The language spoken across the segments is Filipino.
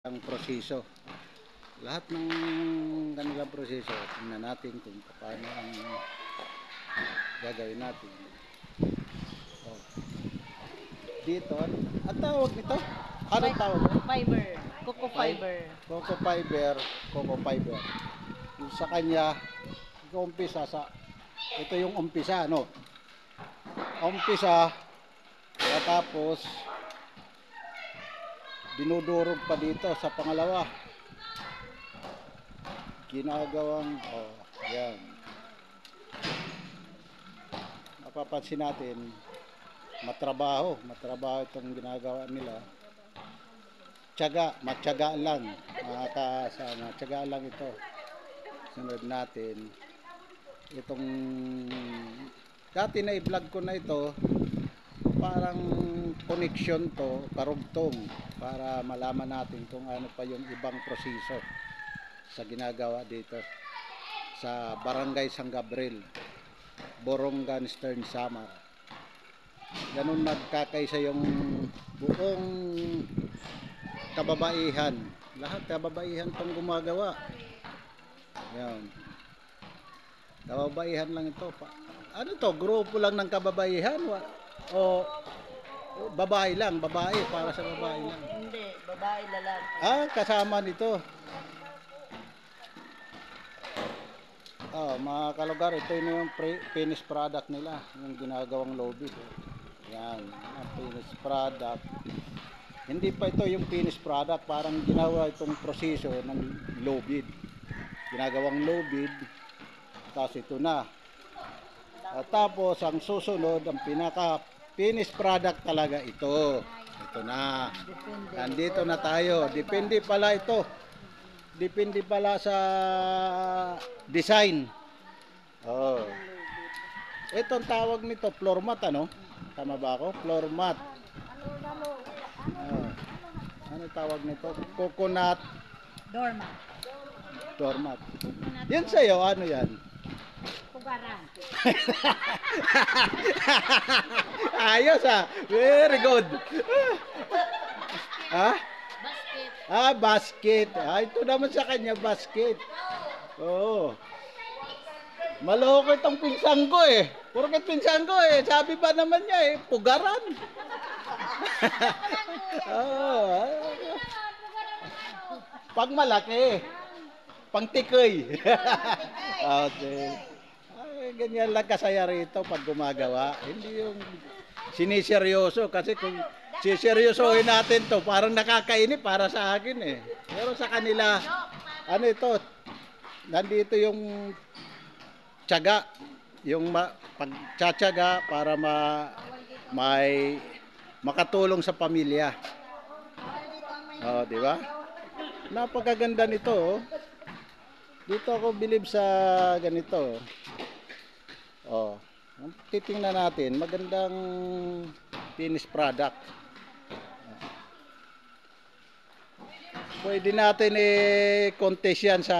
ang proseso. Lahat ng kanilang proseso, tingnan natin kung paano ang gagawin natin. Oh. Dito, ang tawag nito? Anong tawag? Fiber. Coco fiber. Coco fiber. Coco fiber. Yung sa kanya, umpisa sa, ito yung umpisa, no? Umpisa, tapos, dinudurog pa dito sa pangalawa. Ginagawang, yan. Mapapansin natin, matrabaho itong ginagawa nila. Matyaga lang, mga kasama, matyaga lang ito. Sunod natin, itong, dati na i-vlog ko na ito, parang connection to, karugtong, para malaman natin kung ano pa yung ibang proseso sa ginagawa dito sa Barangay San Gabriel, Borongan, Stern, Samar. Ganun nagkakaisa yung buong kababaihan. Lahat kababaihan tong gumagawa. Yan. Kababaihan lang ito. Ano to? Grupo lang ng kababaihan? O babae lang? Babae? Para sa babae lang? Hindi, babae lalaki. Kasama nito. Mga kalugar, ito yung finished product nila, yung ginagawang lobid. Yan, ang finished product. Hindi pa ito yung finished product, parang ginawa itong proseso ng lobid. Ginagawang lobid, tapos ito na. At tapos ang susunod, ang pinaka finished product talaga ito. Ito na. Nandito na tayo. Depende pala ito. Depende pala sa design. Itong tawag nito, floor mat, ano? Tama ba ako? Floor mat. Ano tawag nito? Coconut Doormat. Doormat. Yan sa'yo, ano yan? Pugaran. Ayos very good. Basket. Basket. Ito naman sa kanya, basket. Oo. Maloko itong pinsan ko eh. Porket pinsan ko eh. Sabi ba naman niya eh, pugaran. Pag malaki. Pang tikoy. Okay. Ganyan lang kasaya rito pag gumagawa. Hindi yung siniseryoso, kasi kung siseryosohin natin to, parang nakakainip para sa akin eh. Pero sa kanila, ano ito, nandito yung tiyaga, yung pagtsatsaga para may makatulong sa pamilya. Di ba? Napakaganda nito, oh. Dito ako bilib sa ganito. Titingnan natin, magandang finished product. Pwede natin i-contest yan sa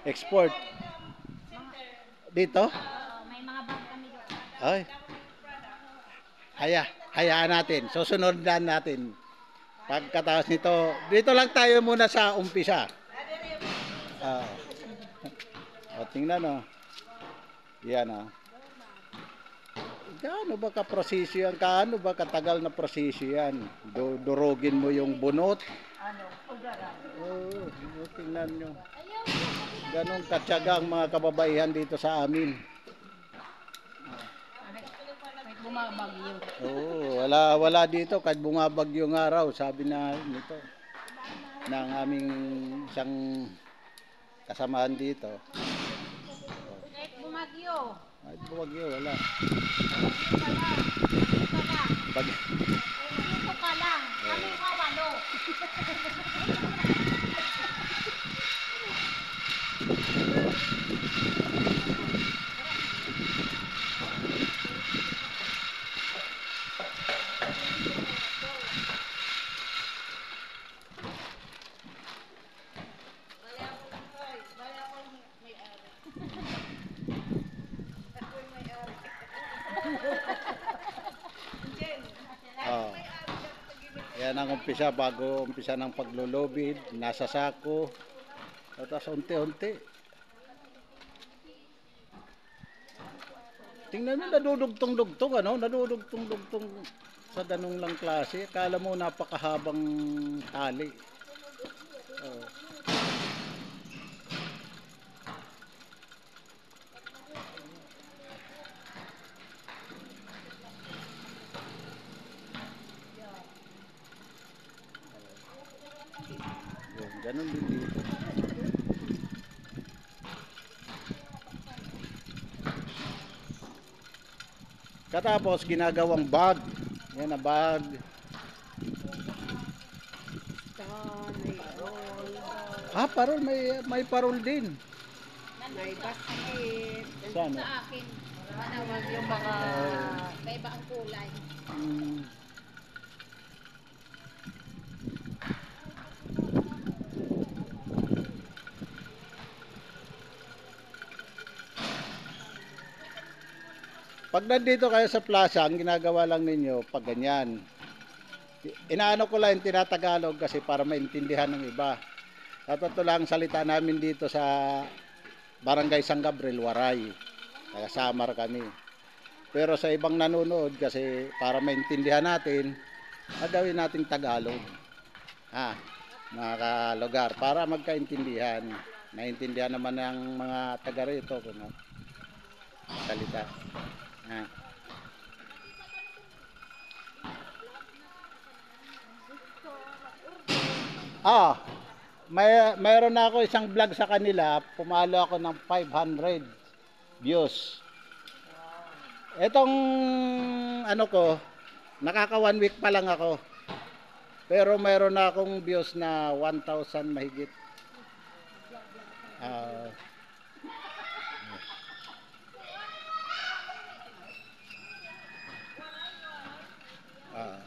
export. Dito? May mga bag kami doon. Ay. Hayaan natin. Susunodin natin. Pagkatapos nito, dito lang tayo muna sa umpisa. Tingnan yan Gaano ba ka-proseso yan? Gaano ba katagal na proseso yan? Durugin mo yung bunot. Pugaran. Tingnan nyo. Ganon katyaga ang mga kababaihan dito sa amin. Kahit bumabagyo. Wala dito kahit bumabagyo ng araw, sabi na nito ng aming isang kasamahan dito. Kahit bumagyo. Kahit bumagyo, wala. Dito ka lang. Kami kawalo. Yan ang umpisa, bago umpisa ng paglulubid, nasa sako. Tapos unti-unti. Tingnan mo, nadudugtong-dugtong, ano? Nadudugtong-dugtong sa ganung lang klase. Akala mo napakahabang tali. Oh. Yun, ganun din dito. Katapos, ginagawang bag. Yan ang bag. Ah, parol. May parol din. May basket. Saan? Sa akin, manawag yung mga kaiba ang kulay. Hmm. Pag nandito kayo sa plaza, ang ginagawa lang ninyo, pag ganyan. Inaano ko lang yung tinatagalog kasi para maintindihan ng iba. At ito lang salita namin dito sa Barangay San Gabriel, Waray. Taga Samar kami. Pero sa ibang nanonood kasi para maintindihan natin, gagawin nating Tagalog. Ha, mga kalugar, para magkaintindihan. Naintindihan naman ng mga taga rito kung salita. Ha. Mayroon na ako isang vlog sa kanila, pumalo ako ng 500 views. Etong ano ko, nakaka 1 week pa lang ako. Pero mayroon na akong views na 1,000 mahigit. Ah, ah.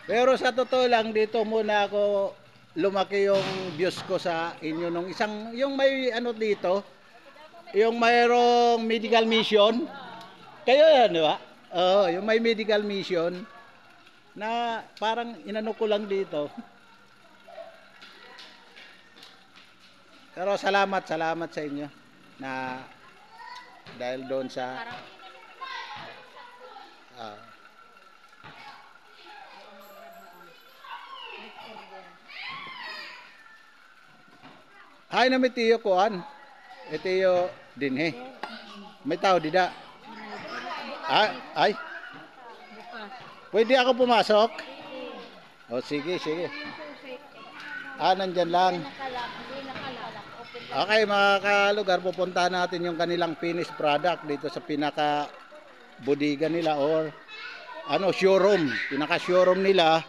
Pero sa totoo lang, dito muna ako lumaki yung views ko sa inyo nung isang, yung may ano dito, yung mayroong medical mission. Kayo yan, di ba? Oo, yung may medical mission na parang inano ko lang dito. Pero salamat sa inyo na dahil doon sa ay na may tiyo kuan. Tiyo din he. May tao dida. Ay. Pwede ako pumasok? O sige. Nandyan lang. Okay mga kalugar, pupuntahan natin yung kanilang finished product dito sa pinaka bodega nila or showroom, pinaka showroom nila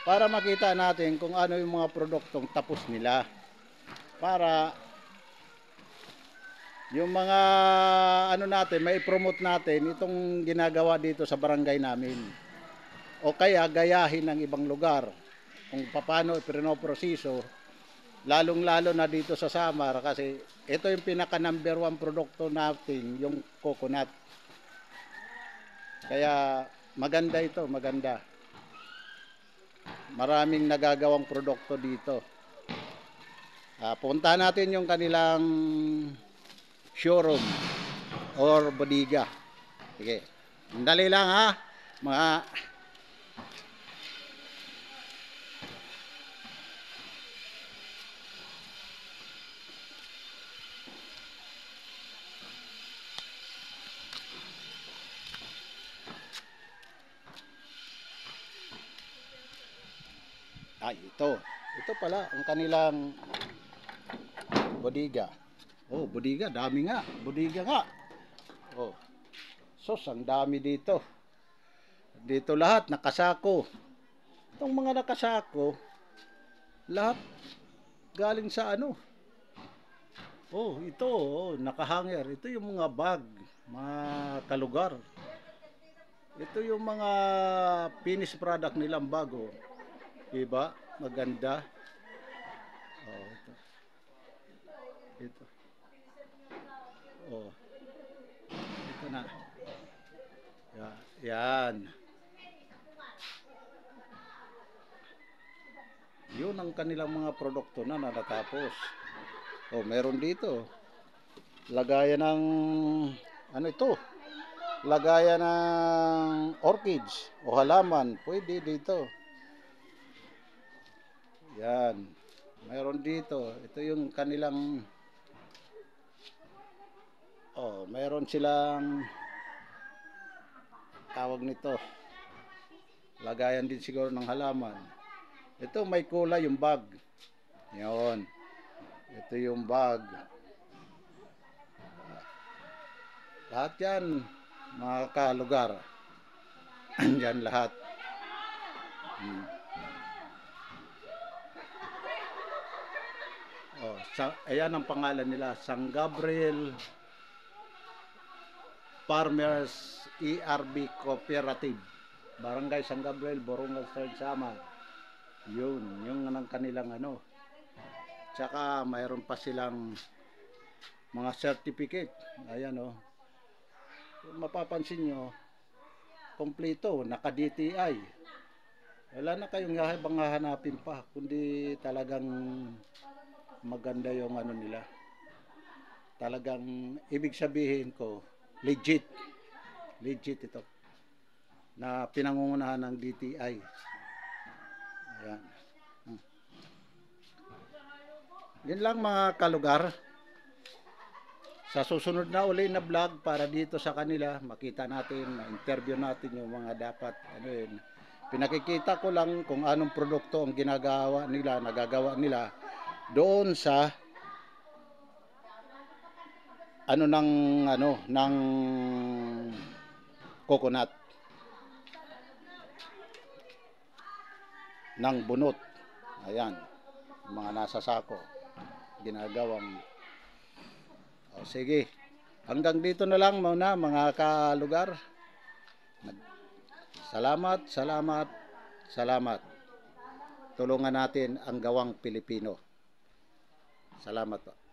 para makita natin kung ano yung mga produktong tapos nila. Para yung mga natin, may promote natin itong ginagawa dito sa barangay namin. O kaya gayahin ng ibang lugar kung paano pinoproseso, lalong-lalo na dito sa Samar kasi ito yung pinaka number 1 produkto natin, yung coconut. Kaya maganda ito, maganda. Maraming nagagawang produkto dito. Punta natin yung kanilang showroom or bodega. Sige. Dali lang ha. Mga ito pala ang kanilang bodega. Oh, bodega, dami nga. Bodega nga. Oh. Sos, ang dami dito. Dito lahat nakasako. Itong mga nakasako, lahat galing sa Oh, ito, nakahanger. Ito yung mga bag, mga kalugar. Ito yung mga finished product nilang bago. Diba? Maganda. Oh, ito. Oh. Ito na. Yan. Yun ang kanilang mga produkto na natatapos. Oh, meron dito. Lagayan ng ano ito? Lagayan ng orchids o halaman. Pwede dito. Yan. Meron dito. Ito yung kanilang meron silang tawag nito. Lagayan din siguro ng halaman. Ito may kulay yung bag. Yon. Ito yung bag. Lahat yan mga kalugar. Andyan lahat. Ayan ang pangalan nila. San Gabriel Farmers ERB Cooperative. Barangay San Gabriel, Borongal, Sama. Yun, yung ng kanilang ano. Tsaka mayroon pa silang mga certificate. Ayan o. Kung mapapansin nyo, kompleto, naka-DTI. Wala na kayong ibang hahanapin pa, kundi talagang maganda yung ano nila. Talagang ibig sabihin ko, legit. Legit ito. Na pinangungunahan ng DTI. Ayan. Yun lang mga kalugar. Sa susunod na uli na vlog para dito sa kanila, makita natin, ma-interview natin yung mga dapat ano yun. Pinakikita ko lang kung anong produkto ang ginagawa nila, nagagawa nila doon sa ng coconut, ng bunot. Ayan, mga nasa sako ginagawang. Sige, hanggang dito na lang muna mga kalugar. Salamat, salamat, salamat. Tulungan natin ang gawang Pilipino. Salamat po.